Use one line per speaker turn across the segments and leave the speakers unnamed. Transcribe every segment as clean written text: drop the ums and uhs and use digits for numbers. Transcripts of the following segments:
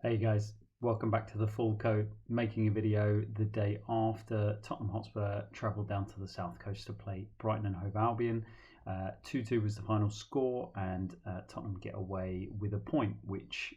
Hey guys, welcome back to the Full Coat, making a video the day after Tottenham Hotspur travelled down to the south coast to play Brighton and Hove Albion. 2-2 was the final score, and Tottenham get away with a point, which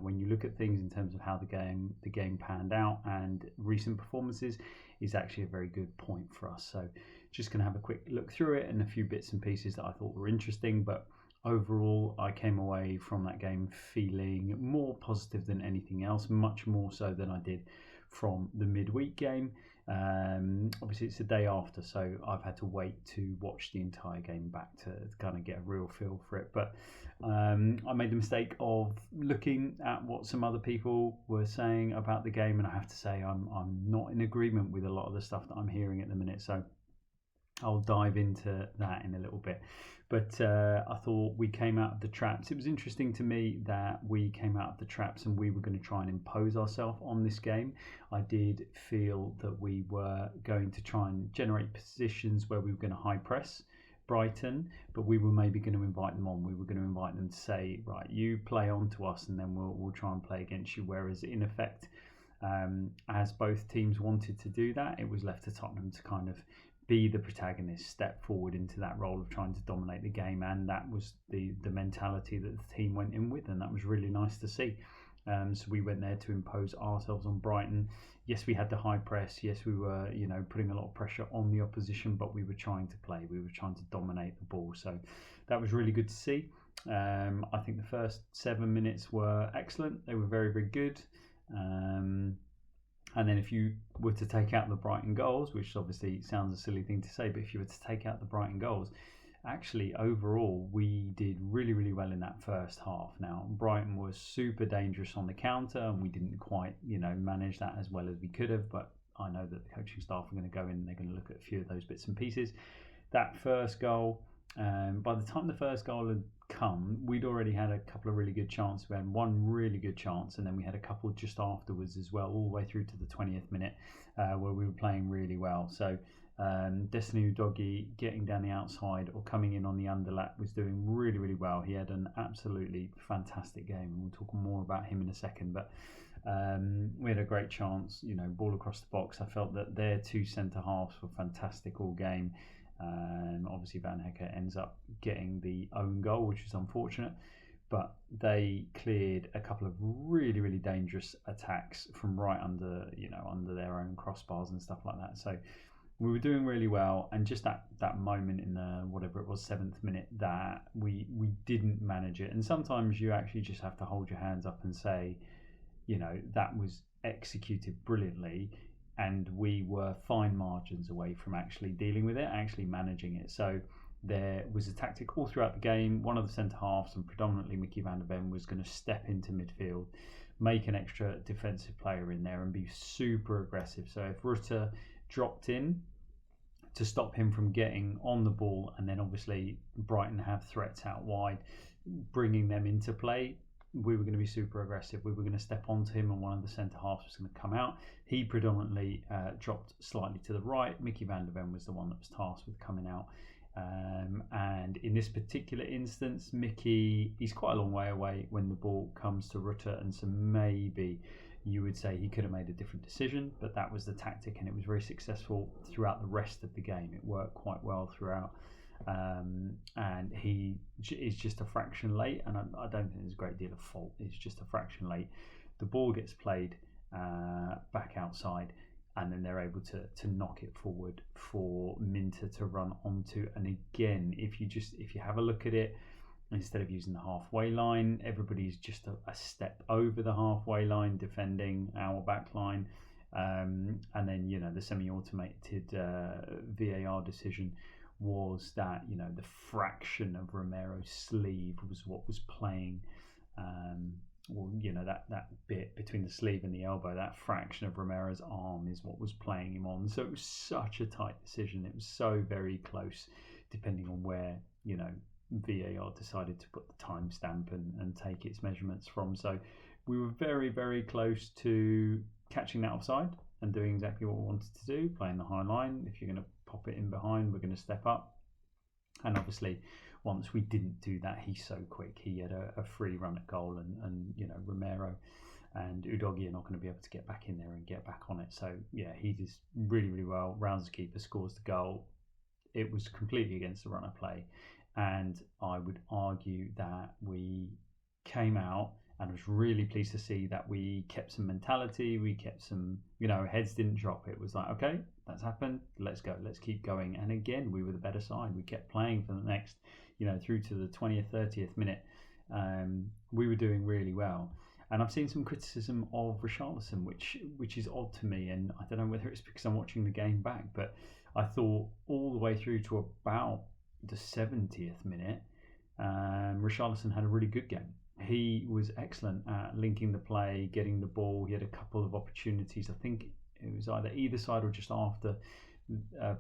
when you look at things in terms of how the game panned out and recent performances, is actually a very good point for us. So just going to have a quick look through it and a few bits and pieces that I thought were interesting, but overall, I came away from that game feeling more positive than anything else, much more so than I did from the midweek game. Obviously, it's the day after, so I've had to wait to watch the entire game back to kind of get a real feel for it. But I made the mistake of looking at what some other people were saying about the game, and I have to say I'm not in agreement with a lot of the stuff that I'm hearing at the minute. So I'll dive into that in a little bit. But I thought we came out of the traps. It was interesting to me that we came out of the traps and we were going to try and impose ourselves on this game. I did feel that we were going to try and generate positions where we were going to high press Brighton, but we were maybe going to invite them on. We were going to invite them to say, right, you play on to us and then we'll try and play against you. Whereas in effect, as both teams wanted to do that, it was left to Tottenham to kind of be the protagonist, step forward into that role of trying to dominate the game, and that was the mentality that the team went in with, and that was really nice to see. So we went there to impose ourselves on Brighton. Yes, we had the high press. Yes, we were, putting a lot of pressure on the opposition, but we were trying to play. We were trying to dominate the ball. So that was really good to see. I think the first 7 minutes were excellent. They were very, very good. And then if you were to take out the Brighton goals, which obviously sounds a silly thing to say, but if you were to take out the Brighton goals, actually overall we did really, really well in that first half. Now, Brighton was super dangerous on the counter and we didn't quite, manage that as well as we could have, but I know that the coaching staff are going to go in and they're going to look at a few of those bits and pieces. That first goal, by the time the first goal had come, we'd already had a couple of really good chances. We had one really good chance, and then we had a couple just afterwards as well, all the way through to the 20th minute, where we were playing really well. So Destiny Udogie getting down the outside or coming in on the underlap was doing really, really well. He had an absolutely fantastic game, and we'll talk more about him in a second. But we had a great chance, ball across the box. I felt that their two centre halves were fantastic all game. Obviously Van Hecker ends up getting the own goal, which is unfortunate, but they cleared a couple of really, really dangerous attacks from right under their own crossbars and stuff like that. So we were doing really well, and just that moment in the whatever it was 7th minute that we didn't manage it. And sometimes you actually just have to hold your hands up and say, that was executed brilliantly, and we were fine margins away from actually dealing with it, actually managing it. So there was a tactic all throughout the game. One of the centre halves, and predominantly Mickey van der Ven, was going to step into midfield, make an extra defensive player in there and be super aggressive. So if Rutter dropped in, to stop him from getting on the ball, and then obviously Brighton have threats out wide, bringing them into play, we were going to be super aggressive. We were going to step onto him, and one of the centre halves was going to come out. He predominantly dropped slightly to the right. Mickey van der Ven was the one that was tasked with coming out. And in this particular instance, Mickey, he's quite a long way away when the ball comes to Rutter, and so maybe you would say he could have made a different decision, but that was the tactic, and it was very successful throughout the rest of the game. It worked quite well throughout. And he is just a fraction late, and I don't think there's a great deal of fault. It's just a fraction late. The ball gets played back outside, and then they're able to knock it forward for Minter to run onto. And again, if you have a look at it, instead of using the halfway line, everybody's just a step over the halfway line defending our back line. And then the semi-automated VAR decision was that the fraction of Romero's sleeve was what was playing, that bit between the sleeve and the elbow, that fraction of Romero's arm is what was playing him on. So it was such a tight decision. It was so very close, depending on where VAR decided to put the timestamp and take its measurements from. So we were very, very close to catching that offside and doing exactly what we wanted to do, playing the high line. If you're going to pop it in behind, we're going to step up. And obviously, once we didn't do that, he's so quick. He had a free run at goal, and Romero and Udogie are not going to be able to get back in there and get back on it. So yeah, he did really, really well. Rounds the keeper, scores the goal. It was completely against the run of play, and I would argue that we came out and was really pleased to see that we kept some mentality, we kept some, heads didn't drop. It was like, okay, that's happened, let's go, let's keep going. And again, we were the better side. We kept playing for the next, through to the 20th, 30th minute. We were doing really well. And I've seen some criticism of Richarlison, which is odd to me, and I don't know whether it's because I'm watching the game back, but I thought all the way through to about the 70th minute, Richarlison had a really good game. He was excellent at linking the play, getting the ball. He had a couple of opportunities. I think it was either side or just after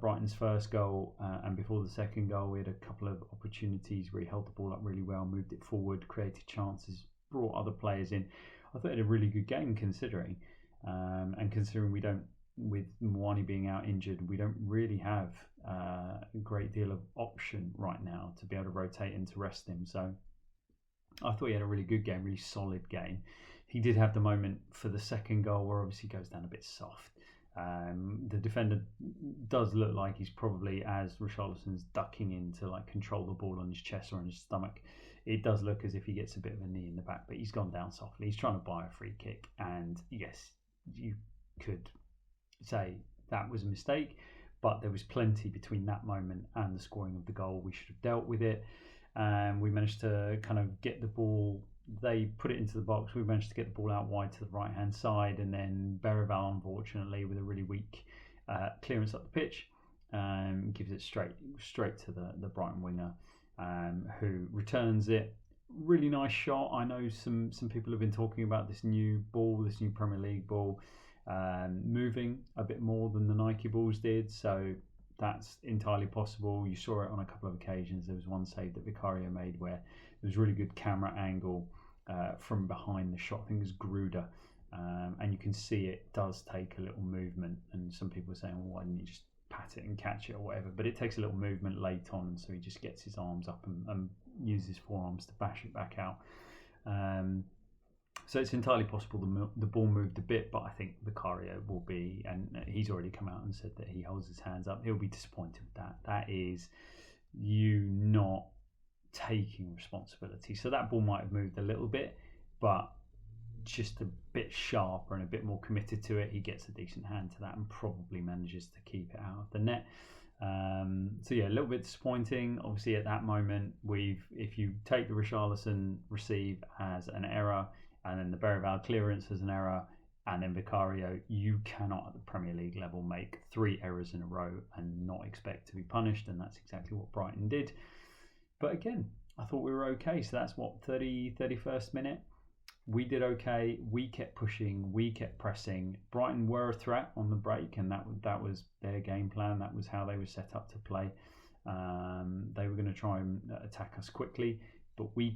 Brighton's first goal and before the second goal. We had a couple of opportunities where he held the ball up really well, moved it forward, created chances, brought other players in. I thought he had a really good game considering we don't, with Mwani being out injured, we don't really have a great deal of option right now to be able to rotate and to rest him. So I thought he had a really good game, really solid game. He did have the moment for the second goal where obviously he goes down a bit soft. The defender does look like he's probably, as Richarlison's ducking in to like control the ball on his chest or on his stomach, it does look as if he gets a bit of a knee in the back, but he's gone down softly. He's trying to buy a free kick, and yes, you could say that was a mistake, but there was plenty between that moment and the scoring of the goal. We should have dealt with it. We managed to kind of get the ball. They put it into the box. We managed to get the ball out wide to the right hand side, and then Berival, unfortunately, with a really weak clearance up the pitch, gives it straight to the Brighton winger, who returns it. Really nice shot. I know some people have been talking about this new ball, this new Premier League ball, moving a bit more than the Nike balls did. So that's entirely possible. You saw it on a couple of occasions. There was one save that Vicario made where there was really good camera angle from behind the shot. I think it was Gruder, and you can see it does take a little movement. And some people are saying, well, why didn't you just pat it and catch it or whatever? But it takes a little movement late on, and so he just gets his arms up and uses his forearms to bash it back out. So it's entirely possible the ball moved a bit, but I think Vicario will be, and he's already come out and said that he holds his hands up. He'll be disappointed with that. That is you not taking responsibility. So that ball might have moved a little bit, but just a bit sharper and a bit more committed to it. He gets a decent hand to that and probably manages to keep it out of the net. So yeah, a little bit disappointing. Obviously, at that moment, if you take the Richarlison receive as an error, and then the Berival clearance as an error, and then Vicario, you cannot at the Premier League level make 3 errors in a row and not expect to be punished, and that's exactly what Brighton did. But again, I thought we were okay. So that's what, 31st minute? We did okay. We kept pushing. We kept pressing. Brighton were a threat on the break, and that was their game plan. That was how they were set up to play. They were going to try and attack us quickly, but we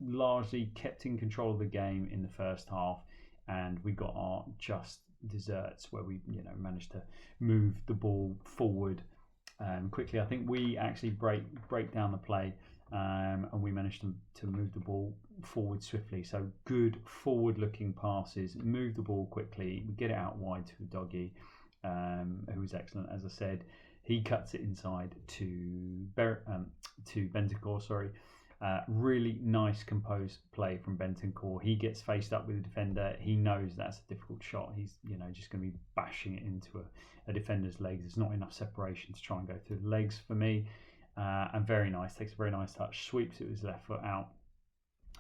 largely kept in control of the game in the first half, and we got our just desserts where we managed to move the ball forward quickly. I think we actually break down the play, and we managed to move the ball forward swiftly. So good forward looking passes, move the ball quickly, we get it out wide to Udogie, who was excellent. As I said, he cuts it inside to Bentancur, really nice composed play from Bentancur. He gets faced up with a defender. He knows that's a difficult shot. He's just going to be bashing it into a defender's legs. There's not enough separation to try and go through the legs for me. And very nice, takes a very nice touch, sweeps it with his left foot out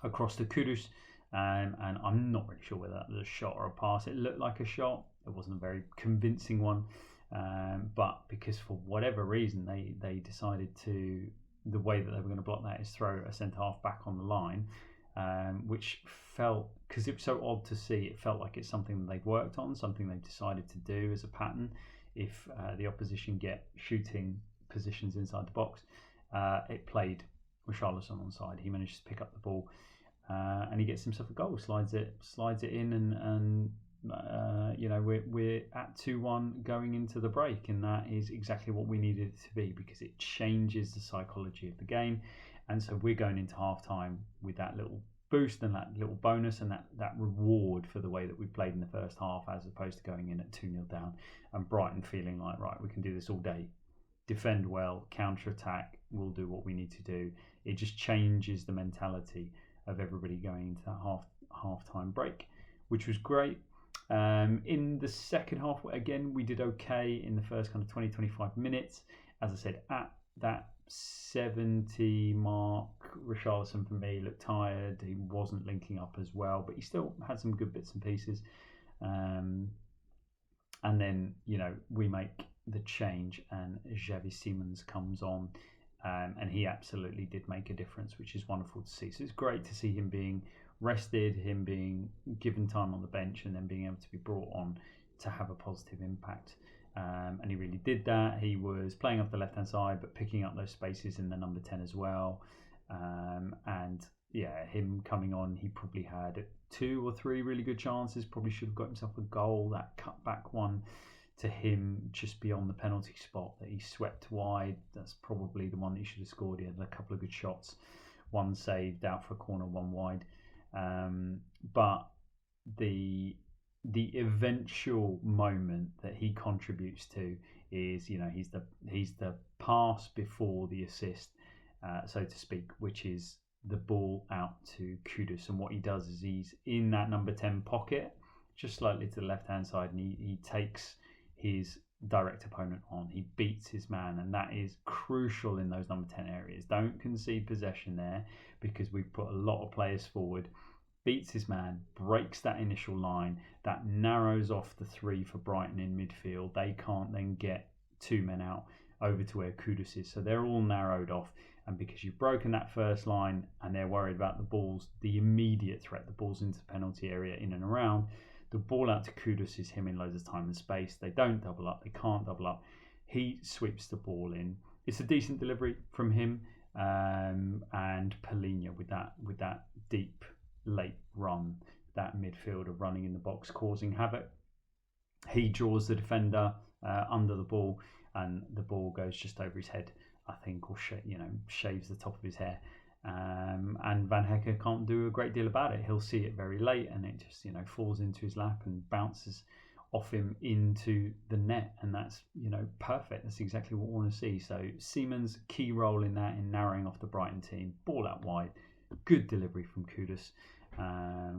across to Kudus. And I'm not really sure whether that was a shot or a pass. It looked like a shot. It wasn't a very convincing one. But because for whatever reason they decided to, the way that they were going to block that is throw a centre-half back on the line, which felt, because it was so odd to see, it felt like it's something that they've worked on, something they've decided to do as a pattern. If the opposition get shooting positions inside the box, it played Richarlison on side. He manages to pick up the ball and he gets himself a goal, slides it in, and we're at 2-1 going into the break, and that is exactly what we needed it to be, because it changes the psychology of the game. And so we're going into half time with that little boost and that little bonus and that reward for the way that we played in the first half, as opposed to going in at 2-0 down and Brighton feeling like, right, we can do this all day. Defend well, counter-attack, we'll do what we need to do. It just changes the mentality of everybody going into that half-time break, which was great. In the second half, again, we did okay in the first kind of 20-25 minutes. As I said, at that 70 mark, Richarlison for me looked tired. He wasn't linking up as well, but he still had some good bits and pieces. And then, we make the change and Xavi Simons comes on, and he absolutely did make a difference, which is wonderful to see. So it's great to see him being rested, him being given time on the bench, and then being able to be brought on to have a positive impact. And he really did that. He was playing off the left-hand side, but picking up those spaces in the number 10 as well. And yeah, him coming on, he probably had 2 or 3 really good chances. Probably should have got himself a goal. That cutback one to him just beyond the penalty spot that he swept wide. That's probably the one that he should have scored. He had a couple of good shots. One saved out for a corner, one wide. But the eventual moment that he contributes to is, he's the pass before the assist, so to speak, which is the ball out to Kudus. And what he does is he's in that number 10 pocket, just slightly to the left-hand side, and he takes his direct opponent on. He beats his man, and that is crucial in those number 10 areas. Don't concede possession there, because we've put a lot of players forward. Beats his man, breaks that initial line, that narrows off the 3 for Brighton in midfield. They can't then get 2 men out over to where Kudus is, so they're all narrowed off. And because you've broken that first line and they're worried about the balls, the immediate threat, the balls into the penalty area in and around, the ball out to Kudus is him in loads of time and space. They don't double up, they can't double up. He sweeps the ball in. It's a decent delivery from him, and Palhinha with that deep late run, that midfielder running in the box causing havoc. He draws the defender under the ball, and the ball goes just over his head, I think, or shaves the top of his hair. And Van Hecke can't do a great deal about it. He'll see it very late, and it just falls into his lap and bounces off him into the net, and that's perfect. That's exactly what we want to see. So Siemens, key role in that, in narrowing off the Brighton team. Ball out wide, good delivery from Kudus,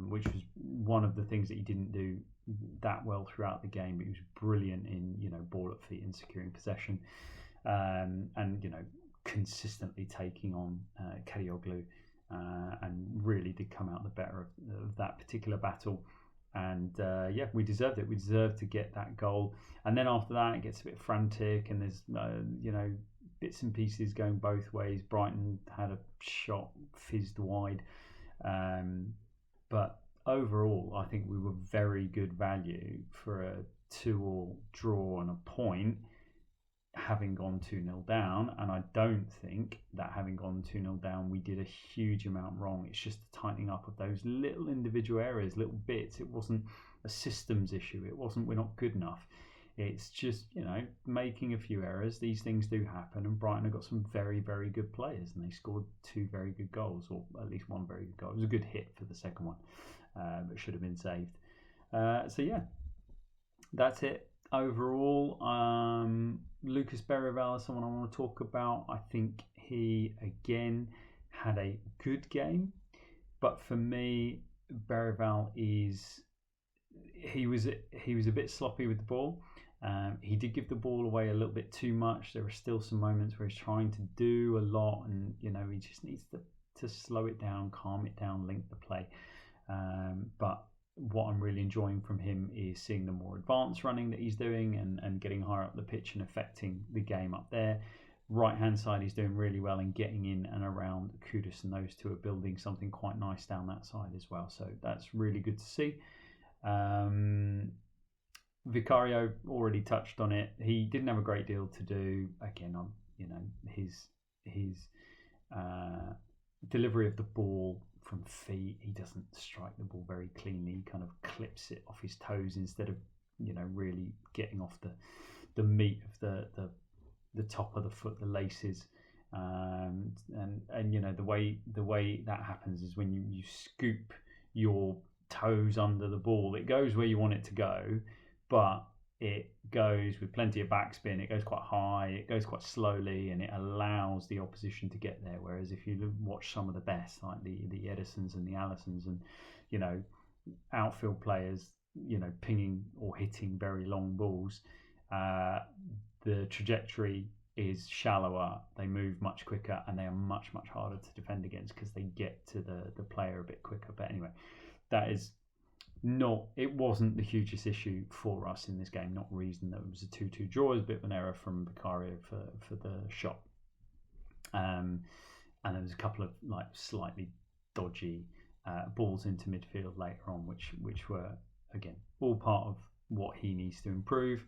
which was one of the things that he didn't do that well throughout the game, but he was brilliant in ball at feet and securing possession, and consistently taking on Karioglu, and really did come out the better of that particular battle. And we deserved it. We deserved to get that goal. And then after that, it gets a bit frantic, and there's bits and pieces going both ways. Brighton had a shot fizzed wide, but overall, I think we were very good value for a 2-2 draw and a point, having gone 2-0 down. And I don't think that having gone 2-0 down, we did a huge amount wrong. It's just the tightening up of those little individual areas, little bits. It wasn't a systems issue. It wasn't we're not good enough. It's just, making a few errors. These things do happen, and Brighton have got some very, very good players, and they scored 2 very good goals, or at least 1 very good goal. It was a good hit for the second one, but should have been saved. That's it. Overall, Lucas Berrival is someone I want to talk about. I think he, again, had a good game, but for me, Berrival he was a bit sloppy with the ball. He did give the ball away a little bit too much. There are still some moments where he's trying to do a lot, and he just needs to slow it down, calm it down, link the play. But what I'm really enjoying from him is seeing the more advanced running that he's doing, and getting higher up the pitch and affecting the game up there. Right hand side, he's doing really well in getting in and around Kudus, and those two are building something quite nice down that side as well. So that's really good to see. Vicario already touched on it. He didn't have a great deal to do. Again, on his delivery of the ball from feet, he doesn't strike the ball very cleanly. He kind of clips it off his toes instead of really getting off the meat of the top of the foot, the laces. And you know, the way that happens is when you scoop your toes under the ball. It goes where you want it to go, but it goes with plenty of backspin. It goes quite high, it goes quite slowly, and it allows the opposition to get there. Whereas if you watch some of the best, like the Edisons and the Allisons, and you know, outfield players, you know, pinging or hitting very long balls, the trajectory is shallower, they move much quicker, and they are much harder to defend against because they get to the player a bit quicker. But anyway, that is not, it wasn't the hugest issue for us in this game. Not reason that it was a 2-2 draw. It was a bit of an error from Vicario for the shot, and there was a couple of like slightly dodgy balls into midfield later on, which were again all part of what he needs to improve.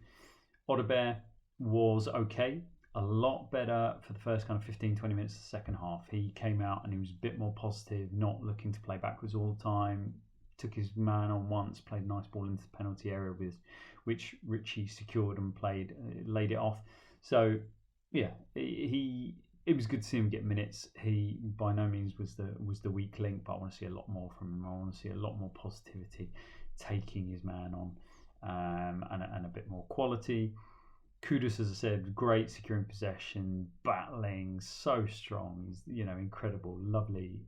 Audebert was okay, a lot better for the first kind of 15-20 minutes of the second half. He came out and he was a bit more positive, not looking to play backwards all the time. Took his man on once, played a nice ball into the penalty area which Richie secured and laid it off. So yeah, it was good to see him get minutes. He by no means was the weak link, but I want to see a lot more from him. I want to see a lot more positivity, taking his man on, and a bit more quality. Kudus, as I said, great securing possession, battling, so strong. He's, you know, incredible, lovely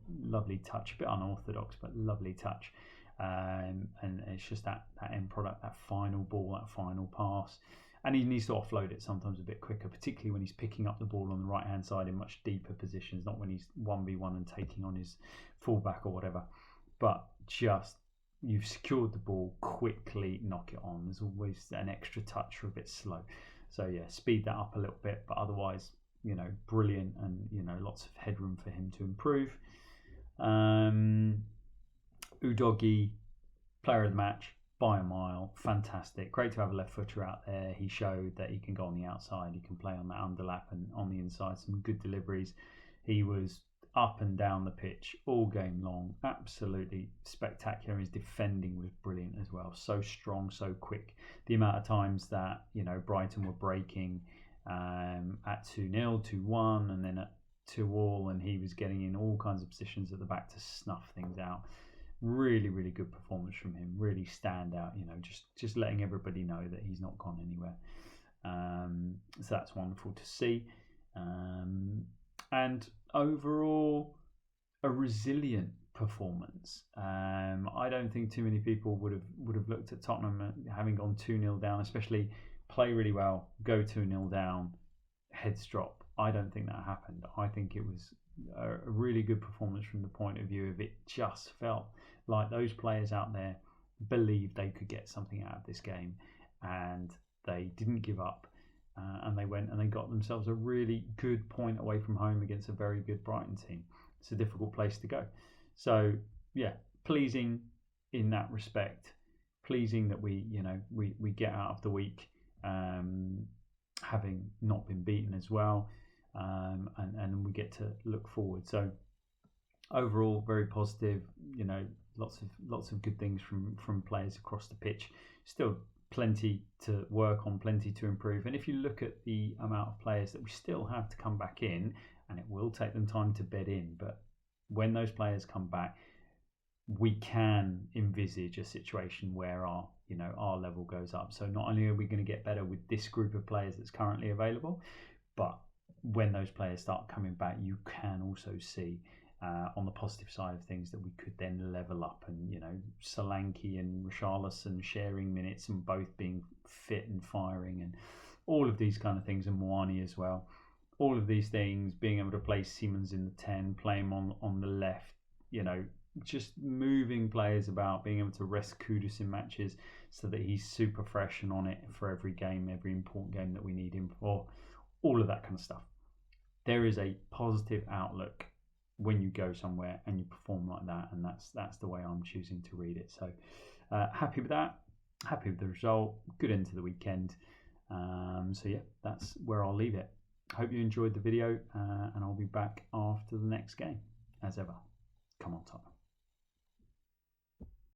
touch, a bit unorthodox, but lovely touch. And it's just that end product, that final ball, that final pass. And he needs to offload it sometimes a bit quicker, particularly when he's picking up the ball on the right hand side in much deeper positions, not when he's 1v1 and taking on his fullback or whatever. But just, you've secured the ball, quickly knock it on. There's always an extra touch or a bit slow. So yeah, speed that up a little bit, but otherwise, you know, brilliant, and you know, lots of headroom for him to improve. Udogie, player of the match by a mile, fantastic. Great to have a left footer out there. He showed that he can go on the outside, he can play on that underlap and on the inside, some good deliveries. He was up and down the pitch all game long, absolutely spectacular. His defending was brilliant as well, so strong, so quick. The amount of times that, you know, Brighton were breaking at 2-0, 2-1, and then at 2-2, and he was getting in all kinds of positions at the back to snuff things out. Really good performance from him, really stand out, you know, just letting everybody know that he's not gone anywhere. So that's wonderful to see. And overall, a resilient performance. I don't think too many people would have looked at Tottenham having gone 2-0 down, especially play really well, go 2-0 down, heads drop. I don't think that happened. I think it was a really good performance from the point of view of, it just felt like those players out there believed they could get something out of this game, and they didn't give up. And they went and they got themselves a really good point away from home against a very good Brighton team. It's a difficult place to go. So yeah, pleasing in that respect. Pleasing that we get out of the week having not been beaten as well, and we get to look forward. So overall, very positive. You know, lots of good things from players across the pitch. Still plenty to work on, plenty to improve. And if you look at the amount of players that we still have to come back in, and it will take them time to bed in, but when those players come back, we can envisage a situation where our level goes up. So not only are we going to get better with this group of players that's currently available, but when those players start coming back, you can also see on the positive side of things that we could then level up, and you know, Solanke and Richarlison sharing minutes and both being fit and firing, and all of these kind of things, and Moani as well. All of these things, being able to play Siemens in the 10, play him on the left, you know, just moving players about, being able to rest Kudus in matches so that he's super fresh and on it for every game, every important game that we need him for, all of that kind of stuff. There is a positive outlook when you go somewhere and you perform like that, and that's the way I'm choosing to read it. So happy with that, happy with the result, good end to the weekend. So yeah, that's where I'll leave it. Hope you enjoyed the video, and I'll be back after the next game as ever. Come on, Tottenham.